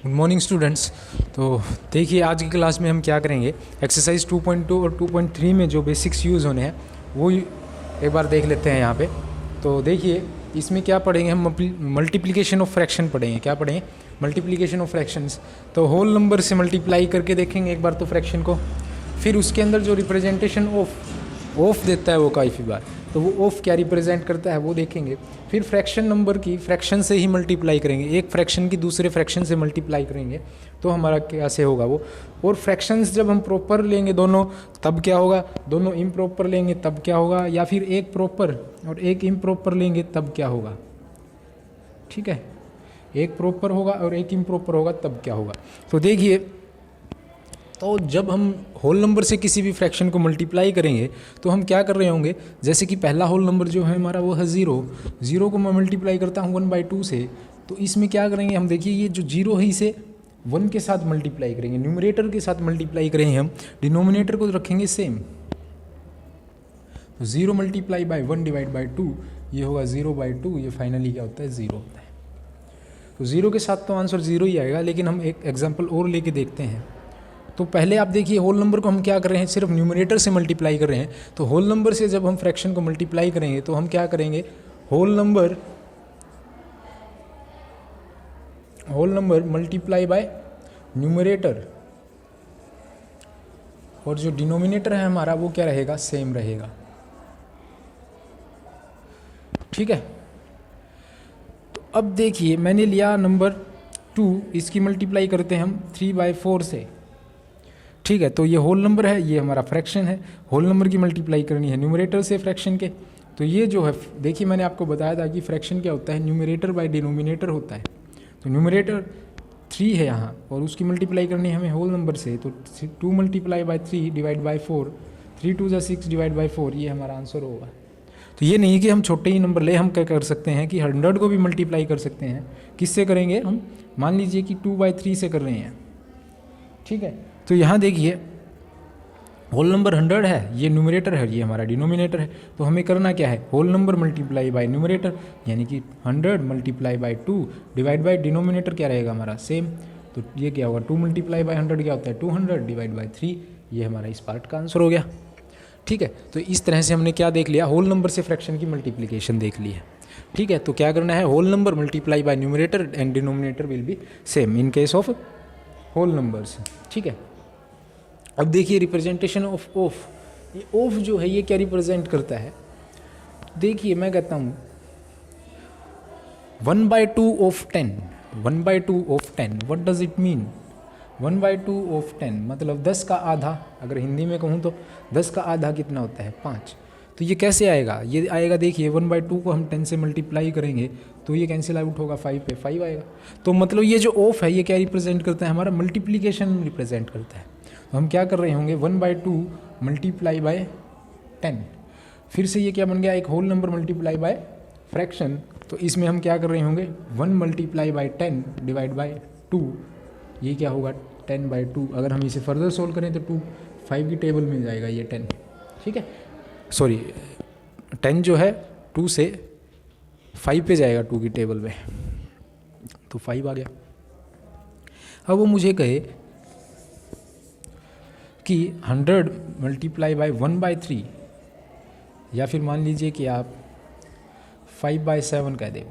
Good morning students. तो देखिए आज की क्लास में हम क्या करेंगे, एक्सरसाइज 2.2 और 2.3 में जो बेसिक्स यूज़ होने हैं वो एक बार देख लेते हैं यहाँ पे। तो देखिए इसमें क्या पढ़ेंगे हम, मल्टीप्लिकेशन ऑफ फ्रैक्शन पढ़ेंगे। क्या पढ़ेंगे? Multiplication of fractions. तो होल नंबर से मल्टीप्लाई करके देखेंगे एक बार तो फ्रैक्शन को, फिर उसके अंदर जो रिप्रेजेंटेशन ऑफ देता है वो काफ़ी बार, तो वो ऑफ क्या रिप्रेजेंट करता है वो देखेंगे। फिर फ्रैक्शन नंबर की फ्रैक्शन से ही मल्टीप्लाई करेंगे, एक फ्रैक्शन की दूसरे फ्रैक्शन से मल्टीप्लाई करेंगे तो हमारा कैसे होगा वो। और फ्रैक्शंस जब हम प्रॉपर लेंगे दोनों तब क्या होगा, दोनों इम्प्रॉपर लेंगे तब क्या होगा, या फिर एक प्रॉपर और एक इम्प्रॉपर लेंगे तब क्या होगा। ठीक है, एक प्रॉपर होगा और एक इम्प्रॉपर होगा तब क्या होगा। तो देखिए, तो जब हम होल नंबर से किसी भी फ्रैक्शन को मल्टीप्लाई करेंगे तो हम क्या कर रहे होंगे, जैसे कि पहला होल नंबर जो है हमारा वो है ज़ीरो को मैं मल्टीप्लाई करता हूँ 1/2 से, तो इसमें क्या करेंगे हम, देखिए ये जो जीरो है इसे 1 के साथ मल्टीप्लाई करेंगे, न्यूमरेटर के साथ मल्टीप्लाई करेंगे हम, डिनोमिनेटर को रखेंगे सेम। तो 0 मल्टीप्लाई बाई 1 डिवाइड बाई 2 ये होगा 0/2, ये फाइनली क्या होता है 0 होता है। तो 0 के साथ तो आंसर 0 ही आएगा, लेकिन हम एक एग्जाम्पल और लेके देखते हैं। तो पहले आप देखिए होल नंबर को हम क्या कर रहे हैं, सिर्फ न्यूमरेटर से मल्टीप्लाई कर रहे हैं। तो होल नंबर से जब हम फ्रैक्शन को मल्टीप्लाई करेंगे तो हम क्या करेंगे, whole number multiply by numerator, और जो डिनोमिनेटर है हमारा वो क्या रहेगा, सेम रहेगा। ठीक है, तो अब देखिए मैंने लिया नंबर 2, इसकी मल्टीप्लाई करते हैं हम 3/4 से। ठीक है, तो ये होल नंबर है, ये हमारा फ्रैक्शन है, होल नंबर की मल्टीप्लाई करनी है न्यूमरेटर से फ्रैक्शन के। तो ये जो है, देखिए मैंने आपको बताया था कि फ्रैक्शन क्या होता है, न्यूमरेटर बाय डिनोमिनेटर होता है। तो न्यूमरेटर 3 है यहाँ और उसकी मल्टीप्लाई करनी है हमें होल नंबर से, तो 2 multiply by 3 divide by 4, 3 2 6 divide by 4, ये हमारा आंसर होगा। तो ये नहीं कि हम छोटे ही नंबर ले, हम क्या कर सकते हैं कि 100 को भी मल्टीप्लाई कर सकते हैं। किससे करेंगे हम, मान लीजिए कि 2/3 से कर रहे हैं। ठीक है, तो यहाँ देखिए होल नंबर 100 है, ये न्यूमरेटर है, ये हमारा डिनोमिनेटर है। तो हमें करना क्या है, whole number multiply by numerator, यानी कि 100 multiply by 2 divide by denominator क्या रहेगा हमारा सेम। तो ये क्या होगा, 2 मल्टीप्लाई बाय 100 क्या होता है 200 डिवाइड बाय 3, ये हमारा इस पार्ट का आंसर हो गया। ठीक है, तो इस तरह से हमने क्या देख लिया, होल नंबर से फ्रैक्शन की मल्टीप्लिकेशन देख ली है। ठीक है, तो क्या करना है, whole number multiply by numerator and denominator will be same in case of whole numbers. ठीक है, अब देखिए रिप्रेजेंटेशन ऑफ ये ऑफ जो है ये क्या रिप्रेजेंट करता है। देखिए मैं कहता हूँ 1/2 of 10, 1/2 of 10, what does it mean. 1/2 of 10 मतलब 10 का आधा, अगर हिंदी में कहूँ तो 10 का आधा कितना होता है 5। तो ये कैसे आएगा, ये आएगा, देखिए 1/2 को हम 10 से मल्टीप्लाई करेंगे तो ये कैंसिल आउट होगा, 5 पे 5 आएगा। तो मतलब ये जो ऑफ है ये क्या रिप्रेजेंट करता है, हमारा मल्टीप्लिकेशन रिप्रेजेंट करता है। तो हम क्या कर रहे होंगे, 1/2 मल्टीप्लाई बाय 10, फिर से ये क्या बन गया, एक whole number multiply by fraction. तो इसमें हम क्या कर रहे होंगे, 1 मल्टीप्लाई बाय 10 डिवाइड बाय 2, ये क्या होगा 10/2। अगर हम इसे फर्दर सोल्व करें तो 5 की टेबल में जाएगा ये 10। ठीक है, सॉरी 10 जो है 2 से 5 पे जाएगा 2 की टेबल में, तो 5 आ गया। अब वो मुझे कहे कि 100 मल्टीप्लाई बाय 1/3, या फिर मान लीजिए कि आप 5/7 कह दे,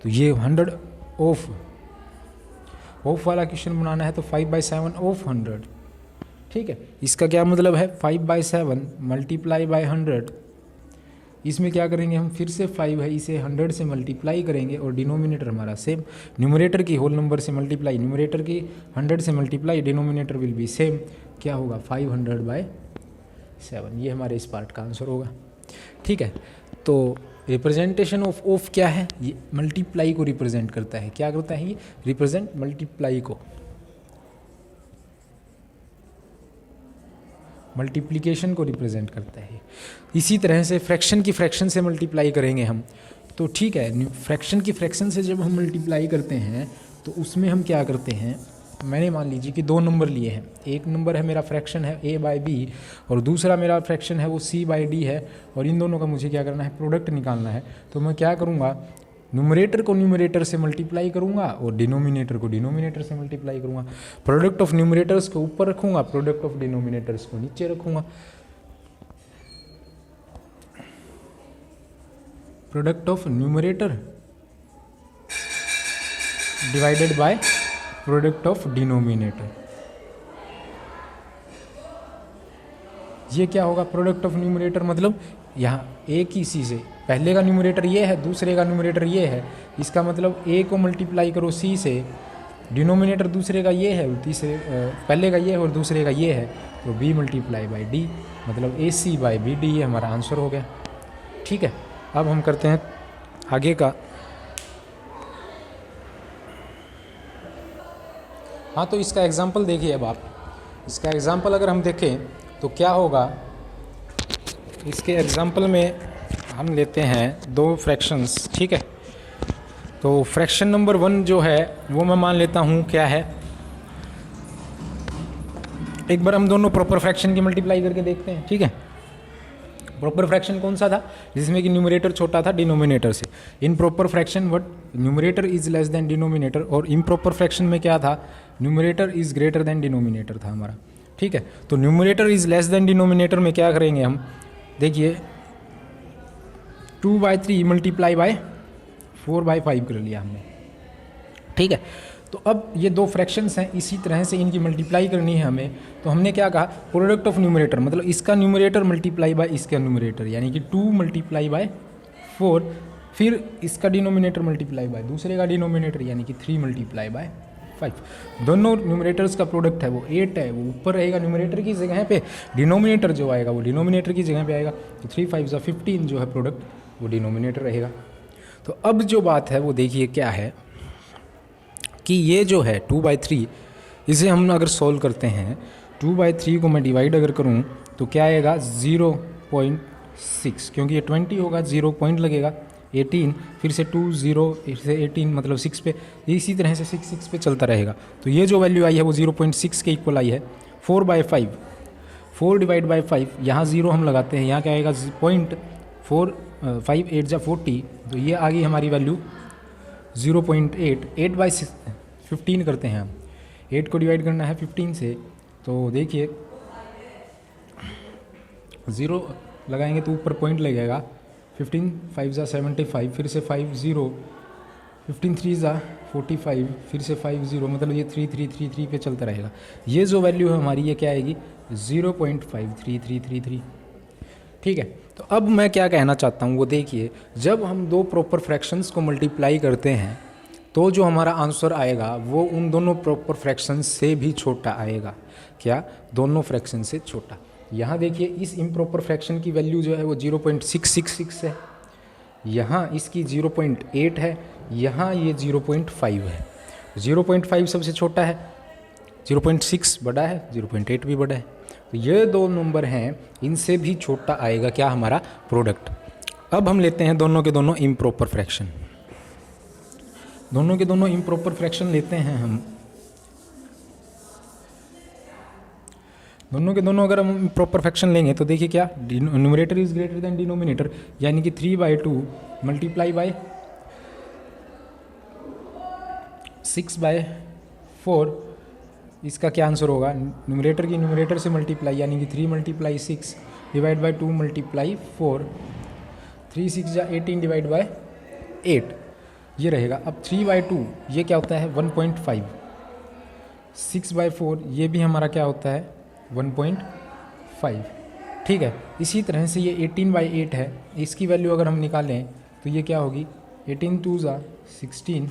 तो ये 100 ऑफ वाला क्वेश्चन बनाना है तो 5/7 ऑफ 100। ठीक है, इसका क्या मतलब है, 5/7 मल्टीप्लाई बाय 100, इसमें क्या करेंगे हम, फिर से 5 है इसे 100 से मल्टीप्लाई करेंगे और डिनोमिनेटर हमारा सेम, न्यूमरेटर की होल नंबर से मल्टीप्लाई, न्यूमरेटर की 100 से multiply, denominator will be same, क्या होगा 500/7, ये हमारे इस पार्ट का आंसर होगा। ठीक है, तो रिप्रेजेंटेशन ऑफ क्या है, ये मल्टीप्लाई को रिप्रेजेंट करता है। क्या करता है ये, रिप्रेजेंट मल्टीप्लाई को, मल्टीप्लिकेशन को रिप्रेजेंट करता है। इसी तरह से फ्रैक्शन की फ्रैक्शन से मल्टीप्लाई करेंगे हम, तो ठीक है, फ्रैक्शन की फ्रैक्शन से जब हम मल्टीप्लाई करते हैं तो उसमें हम क्या करते हैं, मैंने मान लीजिए कि 2 नंबर लिए हैं, एक नंबर है मेरा फ्रैक्शन है a/b और दूसरा मेरा फ्रैक्शन है वो c/d है, और इन दोनों का मुझे क्या करना है, प्रोडक्ट निकालना है। तो मैं क्या करूँगा, न्यूमरेटर को न्यूमरेटर से मल्टीप्लाई करूंगा और डिनोमिनेटर को डिनोमिनेटर से मल्टीप्लाई करूंगा। प्रोडक्ट ऑफ न्यूमरेटर्स को ऊपर रखूंगा, प्रोडक्ट ऑफ डिनोमिनेटर्स को नीचे रखूंगा। Product of numerator divided by product of denominator, ये क्या होगा? प्रोडक्ट ऑफ न्यूमरेटर मतलब यहाँ एक ही सी से, पहले का न्यूमरेटर ये है, दूसरे का न्यूमरेटर ये है, इसका मतलब ए को मल्टीप्लाई करो सी से, डिनोमिनेटर दूसरे का ये है, तीसरे पहले का ये है और दूसरे का ये है, तो बी मल्टीप्लाई बाई डी, मतलब ए सी बाई बी डी, ये हमारा आंसर हो गया। ठीक है, अब हम करते हैं आगे का। हाँ, तो इसका एग्जाम्पल देखिए। अब आप इसका एग्जाम्पल अगर हम देखें तो क्या होगा, इसके एग्जाम्पल में हम लेते हैं दो फ्रैक्शंस। ठीक है, तो फ्रैक्शन नंबर 1 जो है वो मैं मान लेता हूँ क्या है, एक बार हम दोनों प्रॉपर फ्रैक्शन की मल्टीप्लाई करके देखते हैं। ठीक है, प्रॉपर फ्रैक्शन कौन सा था? जिसमें कि न्यूमरेटर छोटा था डिनोमिनेटर से। In proper fraction what numerator is less than denominator, और इम्प्रॉपर फ्रैक्शन में क्या था? Numerator is greater than denominator था हमारा। ठीक है, तो numerator is less than denominator में क्या करेंगे हम? देखिए 2/3 मल्टीप्लाई बाय 4/5 कर लिया हमने। ठीक है, तो अब ये दो फ्रैक्शंस हैं, इसी तरह से इनकी मल्टीप्लाई करनी है हमें। तो हमने क्या कहा? प्रोडक्ट ऑफ न्यूमरेटर, मतलब इसका न्यूमरेटर मल्टीप्लाई बाय इसका न्यूमरेटर, यानी कि 2 मल्टीप्लाई बाय 4, फिर इसका डिनोमिनेटर मल्टीप्लाई बाय दूसरे का डिनोमिनेटर, यानी कि 3 मल्टीप्लाई बाय 5। दोनों न्यूमरेटर्स का प्रोडक्ट है वो 8 है, वो ऊपर रहेगा न्यूमरेटर की जगह पे, डिनोमिनेटर जो आएगा वो डिनोमिनेटर की जगह पे आएगा। तो 3 5 15 जो है प्रोडक्ट वो डिनोमिनेटर रहेगा। तो अब जो बात है वो देखिए क्या है कि ये जो है 2/3, इसे हम अगर सॉल्व करते हैं, 2/3 को मैं डिवाइड अगर करूँ तो क्या आएगा? 0.6, क्योंकि ये 20 होगा, 0 पॉइंट लगेगा, 18, फिर से 2 0 से 18 मतलब 6 पे, इसी तरह से 6 6 पे चलता रहेगा। तो ये जो वैल्यू आई है वो 0.6 के इक्वल आई है। 4/5, 4 डिवाइड बाई 5, यहाँ 0 हम लगाते हैं, यहाँ क्या आएगा? 0.4, 5 8 जा 40, तो ये आ गई हमारी वैल्यू 0.8। 8/15 करते हैं हम, 8 को डिवाइड करना है 15 से, तो देखिए 0 लगाएंगे तो ऊपर पॉइंट लगेगा, 15 5 जा 75, फिर से 5 0, 15 3 जा 45, फिर से 5 0, मतलब ये 3 3 3 3 पे चलता रहेगा। ये जो वैल्यू है हमारी, ये क्या आएगी? 0.53333। ठीक है, तो अब मैं क्या कहना चाहता हूँ वो देखिए, जब हम दो प्रॉपर फ्रैक्शंस को मल्टीप्लाई करते हैं तो जो हमारा आंसर आएगा वो उन दोनों प्रॉपर फ्रैक्शंस से भी छोटा आएगा। क्या? दोनों फ्रैक्शन से छोटा। यहाँ देखिए इस इम्प्रॉपर फ्रैक्शन की वैल्यू जो है वो 0.666 है, यहाँ इसकी 0.8 है, यहाँ ये 0.5 है। 0.5 सबसे छोटा है, 0.6 बड़ा है, 0.8 भी बड़ा है। तो ये दो नंबर हैं, इनसे भी छोटा आएगा क्या? हमारा प्रोडक्ट। अब हम लेते हैं दोनों के दोनों इम्प्रॉपर फ्रैक्शन, दोनों के दोनों इम्प्रॉपर फ्रैक्शन लेते हैं हम। दोनों के दोनों अगर हम प्रॉपर फ्रैक्शन लेंगे तो देखिए क्या, numerator is greater than denominator, यानी कि 3/2 मल्टीप्लाई बाय 6/4, इसका क्या आंसर होगा? न्यूमरेटर की न्यूमरेटर से मल्टीप्लाई, यानी कि 3 × 6 डिवाइड बाय 2 × 4, 3 6 जा 18 डिवाइड बाय 8, ये रहेगा। अब 3/2 ये क्या होता है? 1.5, 6/4 ये भी हमारा क्या होता है? 1.5। ठीक है, इसी तरह से ये 18/8 है, इसकी वैल्यू अगर हम निकालें तो ये क्या होगी? 18 2 जा 16,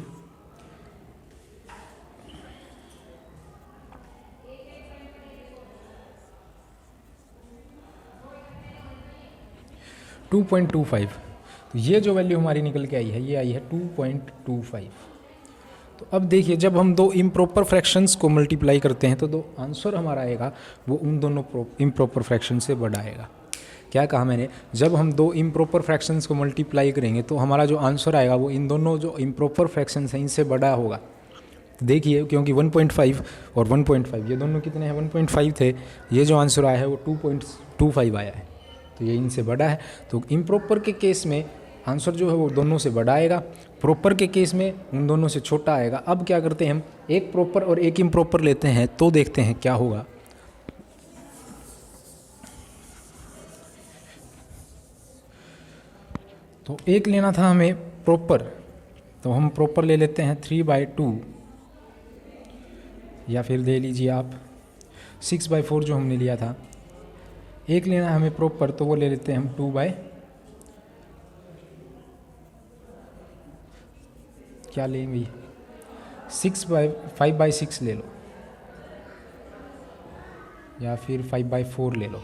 2.25। तो ये जो वैल्यू हमारी निकल के आई है, ये आई है 2.25। तो अब देखिए जब हम दो इम्प्रॉपर फ्रैक्शंस को मल्टीप्लाई करते हैं तो दो आंसर हमारा आएगा वो उन दोनों इम्प्रॉपर फ्रैक्शन से बड़ा आएगा। क्या कहा मैंने? जब हम दो इम्प्रॉपर फ्रैक्शंस को मल्टीप्लाई करेंगे तो हमारा जो आंसर आएगा वो इन दोनों जो इम्प्रॉपर फ्रैक्शंस हैं इनसे बड़ा होगा। देखिए क्योंकि 1.5 और 1.5 ये दोनों कितने हैं? 1.5 थे, ये जो आंसर आया है वो 2.25 आया है, तो ये इनसे बड़ा है। तो इम्प्रॉपर के केस में आंसर जो है वो दोनों से बड़ा आएगा। प्रॉपर के केस में उन दोनों से छोटा आएगा। अब क्या करते हैं हम, एक प्रॉपर और एक इम्प्रॉपर लेते हैं, तो देखते हैं क्या होगा। तो एक लेना था हमें प्रॉपर, तो हम प्रॉपर ले लेते हैं 3/2, या फिर ले लीजिए आप 6/4 जो हमने लिया था। एक लेना हमें प्रॉपर, तो वो ले लेते हैं हम 2 क्या लेंगे 5/6 ले लो, या फिर 5/4 ले लो,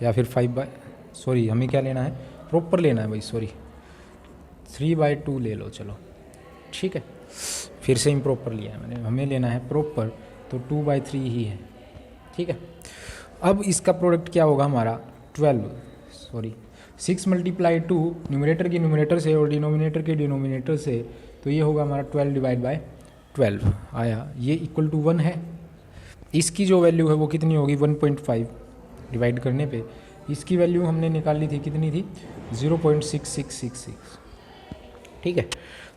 या फिर सॉरी हमें क्या लेना है, प्रॉपर लेना है भाई, सॉरी 3/2 ले लो, चलो ठीक है। फिर से इम्प्रॉपर लिया है मैंने, हमें लेना है प्रॉपर, तो 2/3 ही है, ठीक है। अब इसका प्रोडक्ट क्या होगा हमारा 6 × 2 न्यूमरेटर के न्यूमरेटर से और डिनोमिनेटर के डिनोमिनेटर से, तो ये होगा हमारा 12/12 आया, ये इक्वल टू 1 है। इसकी जो वैल्यू है वो कितनी होगी 1.5 डिवाइड करने पे, इसकी वैल्यू हमने निकाली थी, कितनी थी 0.6666, ठीक है।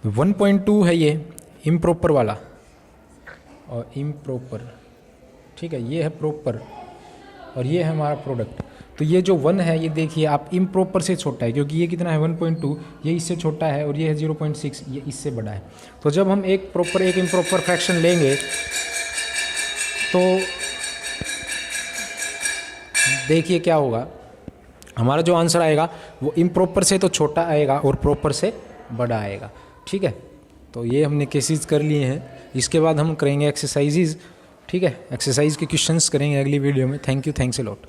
तो 1.2 है ये इम्प्रॉपर वाला, और इम्प्रॉपर, ठीक है, ये है प्रॉपर, और ये है हमारा प्रोडक्ट। तो ये जो 1 है, ये देखिए आप इम्प्रॉपर से छोटा है, क्योंकि ये कितना है 1.2, ये इससे छोटा है, और ये है 0.6, ये इससे बड़ा है। तो जब हम एक प्रॉपर एक इम्प्रॉपर फ्रैक्शन लेंगे, तो देखिए क्या होगा, हमारा जो आंसर आएगा वो इम्प्रॉपर से तो छोटा आएगा और प्रॉपर से बड़ा आएगा, ठीक है। तो ये हमने केसेस कर लिए हैं, इसके बाद हम करेंगे एक्सरसाइजेज, ठीक है। एक्सरसाइज के क्वेश्चंस करेंगे अगली वीडियो में। Thank you, thanks a lot.